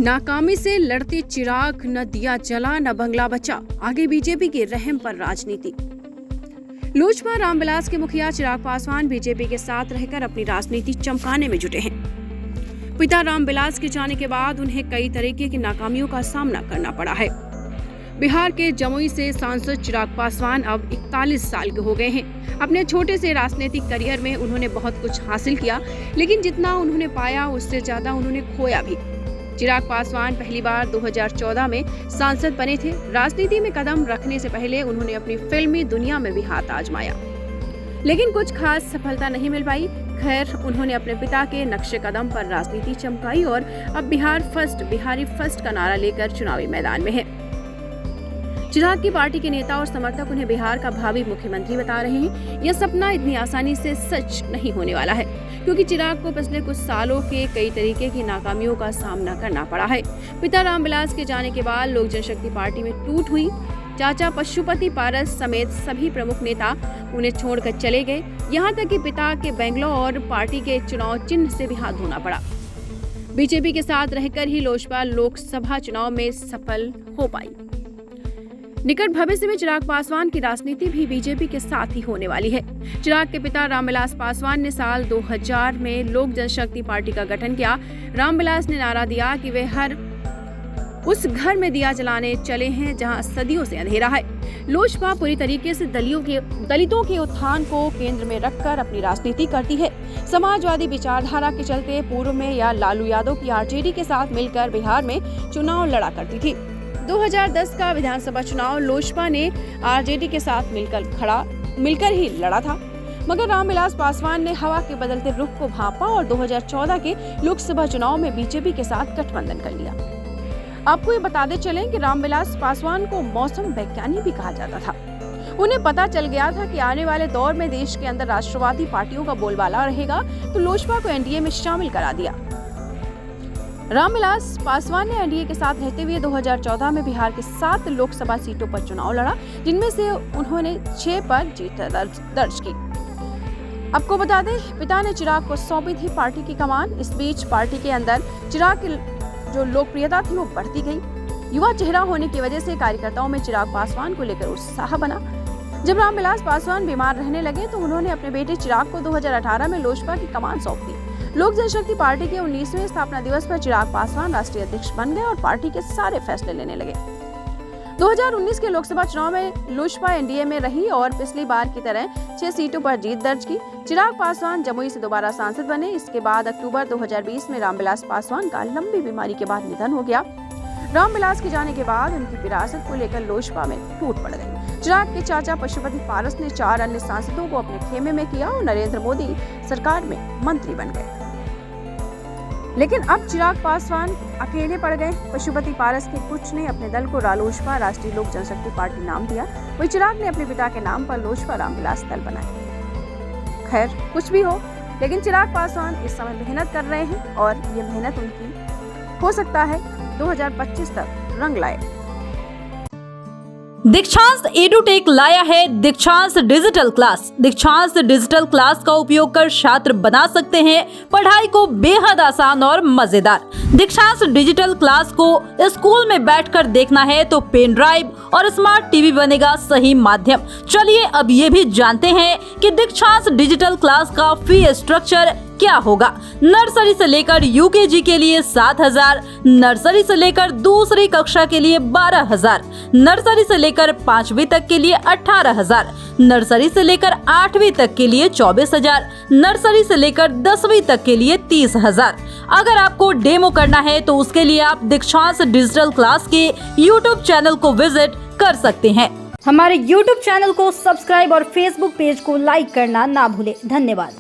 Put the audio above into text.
नाकामी से लड़ते चिराग, न दिया जला न बंगला बचा, आगे बीजेपी के रहम पर राजनीति। लोजपा रामविलास के मुखिया चिराग पासवान बीजेपी के साथ रहकर अपनी राजनीति चमकाने में जुटे हैं। पिता रामविलास के जाने के बाद उन्हें कई तरीके की नाकामियों का सामना करना पड़ा है। बिहार के जमुई से सांसद चिराग पासवान अब 41 साल के हो गए हैं। अपने छोटे से राजनीतिक करियर में उन्होंने बहुत कुछ हासिल किया, लेकिन जितना उन्होंने पाया उससे ज्यादा उन्होंने खोया भी। चिराग पासवान पहली बार 2014 में सांसद बने थे। राजनीति में कदम रखने से पहले उन्होंने अपनी फिल्मी दुनिया में भी हाथ आजमाया, लेकिन कुछ खास सफलता नहीं मिल पाई। खैर, उन्होंने अपने पिता के नक्शे कदम पर राजनीति चमकाई और अब बिहारी फर्स्ट का नारा लेकर चुनावी मैदान में है। चिराग की पार्टी के नेता और समर्थक उन्हें बिहार का भावी मुख्यमंत्री बता रहे हैं। यह सपना इतनी आसानी से सच नहीं होने वाला है, क्योंकि चिराग को पिछले कुछ सालों के कई तरीके की नाकामियों का सामना करना पड़ा है। पिता रामविलास के जाने के बाद लोक जनशक्ति पार्टी में टूट हुई। चाचा पशुपति पारस समेत सभी प्रमुख नेता उन्हें छोड़कर चले गए। यहाँ तक कि पिता के बेंगलोर और पार्टी के चुनाव चिन्ह से भी हाथ धोना पड़ा। बीजेपी के साथ रहकर ही लोजपा लोकसभा चुनाव में सफल हो पाई। निकट भविष्य में चिराग पासवान की राजनीति भी बीजेपी के साथ ही होने वाली है। चिराग के पिता रामविलास पासवान ने साल 2000 में लोक जनशक्ति पार्टी का गठन किया। रामविलास ने नारा दिया कि वे हर उस घर में दिया जलाने चले हैं जहां सदियों से अंधेरा है। लोजपा पूरी तरीके से दलितों के उत्थान को केंद्र में रखकर अपनी राजनीति करती है। समाजवादी विचारधारा के चलते पूर्व में या लालू यादव की आरजेडी के साथ मिलकर बिहार में चुनाव लड़ा करती थी। 2010 का विधानसभा चुनाव लोजपा ने आरजेडी के साथ मिलकर ही लड़ा था, मगर रामविलास पासवान ने हवा के बदलते रुख को भांपा और 2014 के लोकसभा चुनाव में बीजेपी के साथ गठबंधन कर लिया। आपको ये बताते चलें कि रामविलास पासवान को मौसम वैज्ञानिक भी कहा जाता था। उन्हें पता चल गया था कि आने वाले दौर में देश के अंदर राष्ट्रवादी पार्टियों का बोलबाला रहेगा, तो लोजपा को एनडीए में शामिल करा दिया। रामविलास पासवान ने एनडीए के साथ रहते हुए 2014 में बिहार के 7 लोकसभा सीटों पर चुनाव लड़ा, जिनमें से उन्होंने 6 पर जीत दर्ज की। आपको बता दें, पिता ने चिराग को सौंपी थी पार्टी की कमान। इस बीच पार्टी के अंदर चिराग की जो लोकप्रियता थी वो बढ़ती गई। युवा चेहरा होने की वजह से कार्यकर्ताओं में चिराग पासवान को लेकर उत्साह बना। जब रामविलास पासवान बीमार रहने लगे तो उन्होंने अपने बेटे चिराग को 2018 में लोजपा की कमान सौंप दी। लोक जनशक्ति पार्टी के 19वें स्थापना दिवस पर चिराग पासवान राष्ट्रीय अध्यक्ष बन गए और पार्टी के सारे फैसले लेने लगे। 2019 के लोकसभा चुनाव में लोजपा एनडीए में रही और पिछली बार की तरह 6 सीटों पर जीत दर्ज की। चिराग पासवान जमुई से दोबारा सांसद बने। इसके बाद अक्टूबर 2020 में रामविलास पासवान का लंबी बीमारी के बाद निधन हो गया। रामविलास के जाने के बाद उनकी विरासत को लेकर लोजपा में टूट पड़ गई। चिराग के चाचा पशुपति पारस ने 4 अन्य सांसदों को अपने खेमे में किया और नरेंद्र मोदी सरकार में मंत्री बन गए। लेकिन अब चिराग पासवान अकेले पड़ गए। पशुपति पारस के कुछ ने अपने दल को रालोजपा राष्ट्रीय लोक जनशक्ति पार्टी नाम दिया, वही चिराग ने अपने पिता के नाम पर लोजपा रामविलास दल बनाया। खैर, कुछ भी हो, लेकिन चिराग पासवान इस समय मेहनत कर रहे हैं और ये मेहनत उनकी हो सकता है 2025 तक रंग लाए। दीक्षांत एडुटेक लाया है दीक्षांत डिजिटल क्लास। दीक्षांत डिजिटल क्लास का उपयोग कर छात्र बना सकते हैं पढ़ाई को बेहद आसान और मजेदार। दीक्षांत डिजिटल क्लास को स्कूल में बैठकर देखना है तो पेन ड्राइव और स्मार्ट टीवी बनेगा सही माध्यम। चलिए अब ये भी जानते हैं कि दीक्षांत डिजिटल क्लास का फी स्ट्रक्चर क्या होगा। नर्सरी से लेकर यूकेजी के लिए 7,000, नर्सरी से लेकर दूसरी कक्षा के लिए 12,000, नर्सरी से लेकर 5वीं तक के लिए 18,000, नर्सरी से लेकर 8वीं तक के लिए 24,000, नर्सरी से लेकर 10वीं तक के लिए 30,000। अगर आपको डेमो करना है तो उसके लिए आप दीक्षांत डिजिटल क्लास के YouTube चैनल को विजिट कर सकते हैं। हमारे YouTube चैनल को सब्सक्राइब और Facebook पेज को लाइक करना ना भूले। धन्यवाद।